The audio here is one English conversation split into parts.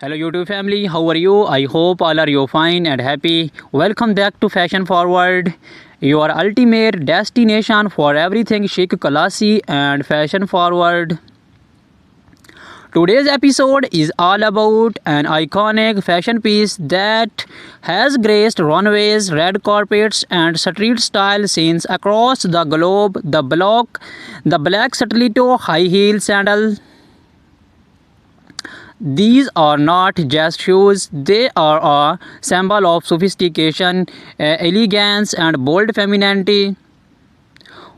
Hello YouTube family, how are you? I hope all are you fine and happy. Welcome back to Fashion Forward, your ultimate destination for everything chic, classy and fashion forward. Today's episode is all about an iconic fashion piece that has graced runways, red carpets, and street style scenes across the globe. The black stiletto high heel sandal. These are not just shoes, they are a symbol of sophistication, elegance, and bold femininity.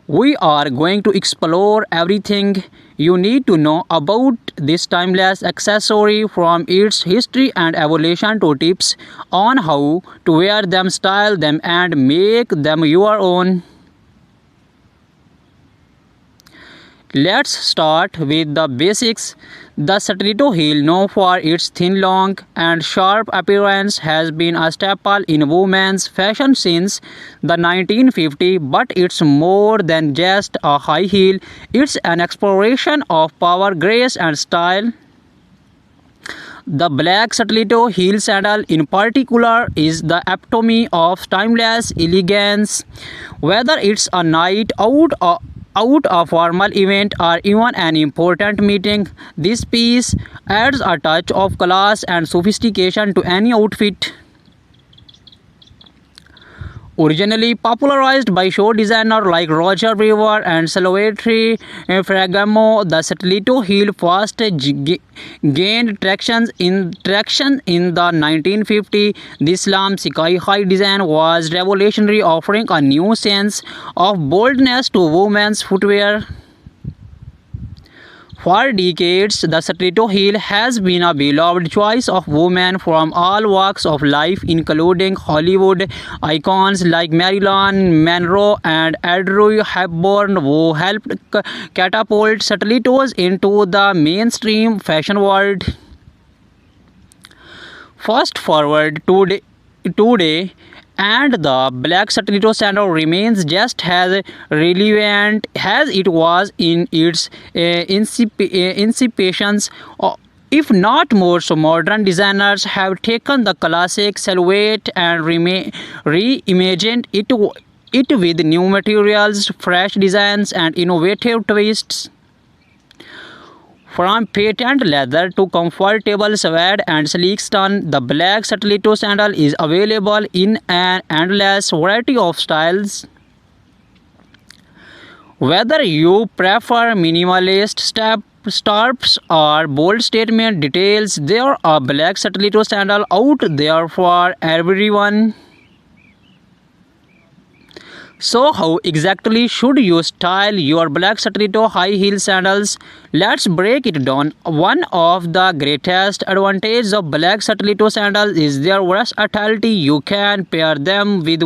We are going to explore everything you need to know about this timeless accessory, from its history and evolution to tips on how to wear them, style them, and make them your own. Let's start with the basics. The stiletto heel, known for its thin, long, and sharp appearance, has been a staple in women's fashion since the 1950s, but it's more than just a high heel. It's an exploration of power, grace, and style. The black stiletto heel sandal in particular is the epitome of timeless elegance. Whether it's a night out a formal event or even an important meeting, this piece adds a touch of class and sophistication to any outfit. Originally popularized by show designers like Roger Weaver and Salvatore Ferragamo, the stiletto heel first gained traction in the 1950s. This slim, sky-high design was revolutionary, offering a new sense of boldness to women's footwear. For decades, the stiletto heel has been a beloved choice of women from all walks of life, including Hollywood icons like Marilyn Monroe and Audrey Hepburn, who helped catapult stilettos into the mainstream fashion world. Fast forward today, and the black stiletto sandal remains just as relevant as it was in its incipience. If not more, so modern designers have taken the classic silhouette and reimagined it with new materials, fresh designs, and innovative twists. From patent leather to comfortable suede and sleek stone, the black stiletto sandal is available in an endless variety of styles. Whether you prefer minimalist straps or bold statement details, there are black stiletto sandal out there for everyone. So how exactly should you style your black stiletto high heel sandals? Let's break it down. One of the greatest advantages of black stiletto sandals is their versatility. You can pair them with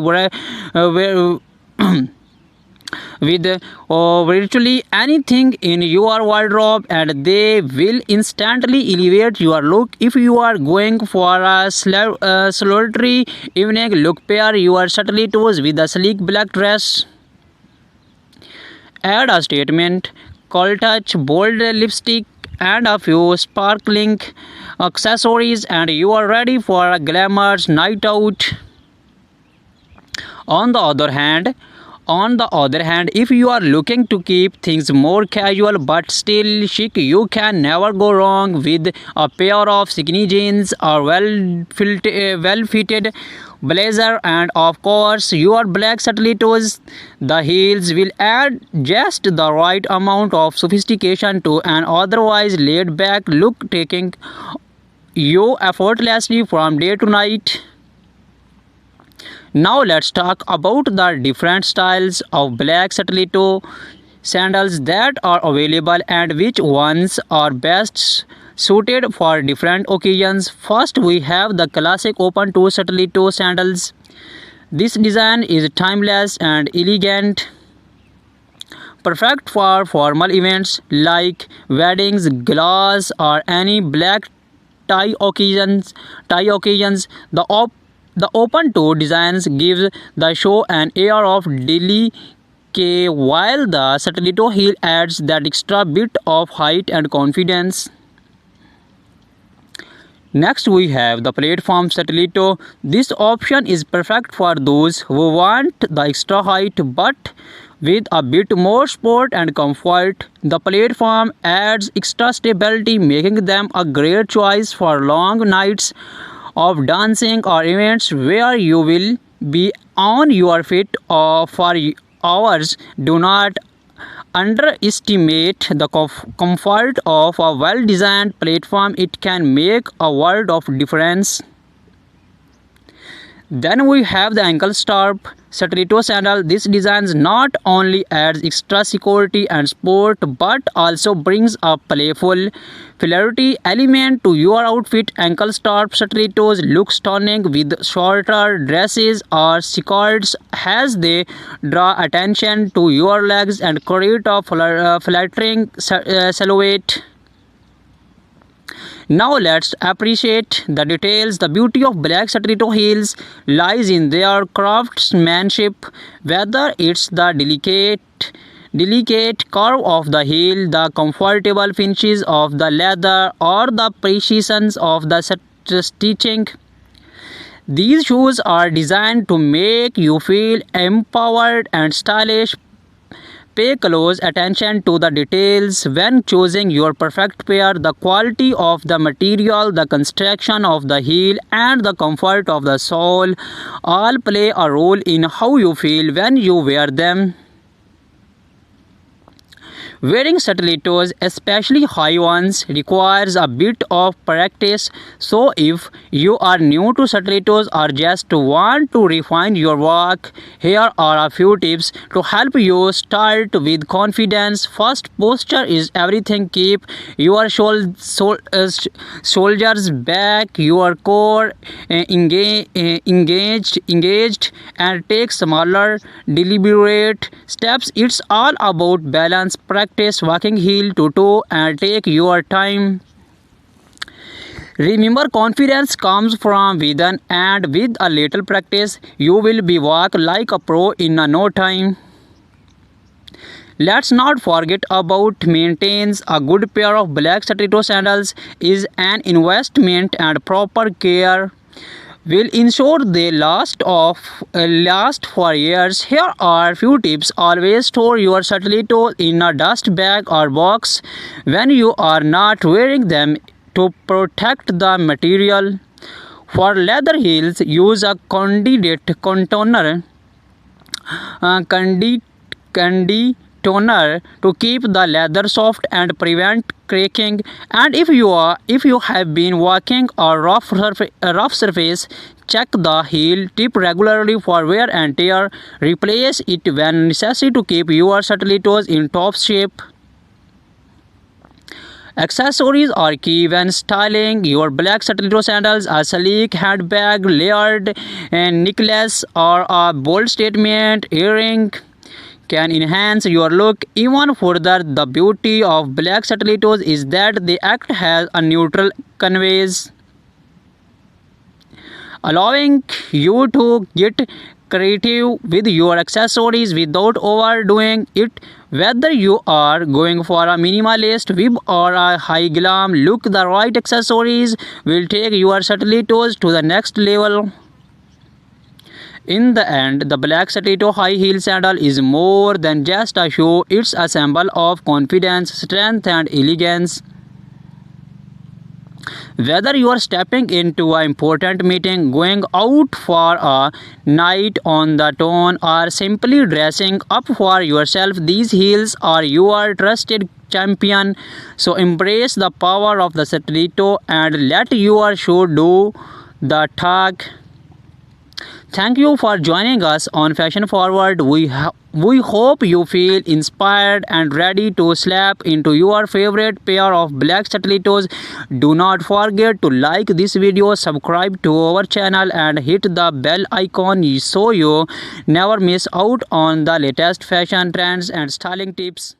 virtually anything in your wardrobe, and they will instantly elevate your look. If you are going for a solitary evening look, pair your stilettos with a sleek black dress. Add a statement cold touch, bold lipstick, and a few sparkling accessories, and you are ready for a glamorous night out. On the other hand, if you are looking to keep things more casual but still chic, you can never go wrong with a pair of skinny jeans or well-fitted blazer, and of course your black stilettos. The heels will add just the right amount of sophistication to an otherwise laid-back look, taking you effortlessly from day to night. Now let's talk about the different styles of black stiletto sandals that are available and which ones are best suited for different occasions. First, we have the classic open toe stiletto sandals. This design is timeless and elegant, perfect for formal events like weddings, galas, or any black tie occasions. The open toe designs gives the show an air of delicate, while the stiletto heel adds that extra bit of height and confidence. Next we have the platform stiletto. This option is perfect for those who want the extra height but with a bit more support and comfort. The platform adds extra stability, making them a great choice for long nights of dancing or events where you will be on your feet for hours. Do not underestimate the comfort of a well-designed platform. It can make a world of difference. Then we have the ankle strap stiletto sandal. This design not only adds extra security and support but also brings a playful flairty element to your outfit. Ankle strap stilettos look stunning with shorter dresses or skirts as they draw attention to your legs and create a flattering silhouette. Now let's appreciate the details. The beauty of black stiletto heels lies in their craftsmanship, whether it's the delicate curve of the heel, the comfortable finishes of the leather, or the precision of the stitching. These shoes are designed to make you feel empowered and stylish. Pay close attention to the details when choosing your perfect pair. The quality of the material, the construction of the heel, and the comfort of the sole all play a role in how you feel when you wear them. Wearing stilettos, especially high ones, requires a bit of practice. So if you are new to stilettos or just want to refine your walk, here are a few tips to help you start with confidence. First, posture is everything. Keep your shoulders back, your core engaged, and take smaller, deliberate steps. It's all about balance. Practice walking heel to toe and take your time. Remember, confidence comes from within, and with a little practice, you will be walk like a pro in no time. Let's not forget about maintenance. A good pair of black stiletto sandals is an investment, and proper care will ensure they last for years. Here are few tips. Always store your stilettos in a dust bag or box when you are not wearing them to protect the material. For leather heels, use a conditioner to keep the leather soft and prevent cracking. And if you have been walking a rough surface, check the heel tip regularly for wear and tear. Replace it when necessary to keep your stilettos in top shape. Accessories are key when styling your black stiletto sandals. A sleek handbag, layered necklace, or a bold statement earring can enhance your look even further. The beauty of black stilettos is that they act as a neutral canvas, allowing you to get creative with your accessories without overdoing it. Whether you are going for a minimalist vibe or a high glam look, the right accessories will take your stilettos to the next level. In the end, the black stiletto high heel sandal is more than just a shoe. It's a symbol of confidence, strength, and elegance. Whether you are stepping into an important meeting, going out for a night on the town, or simply dressing up for yourself, these heels are your trusted champion. So embrace the power of the stiletto and let your shoe do the talk. Thank you for joining us on Fashion Forward. We hope you feel inspired and ready to slap into your favorite pair of black stilettos. Do not forget to like this video, subscribe to our channel, and hit the bell icon so you never miss out on the latest fashion trends and styling tips.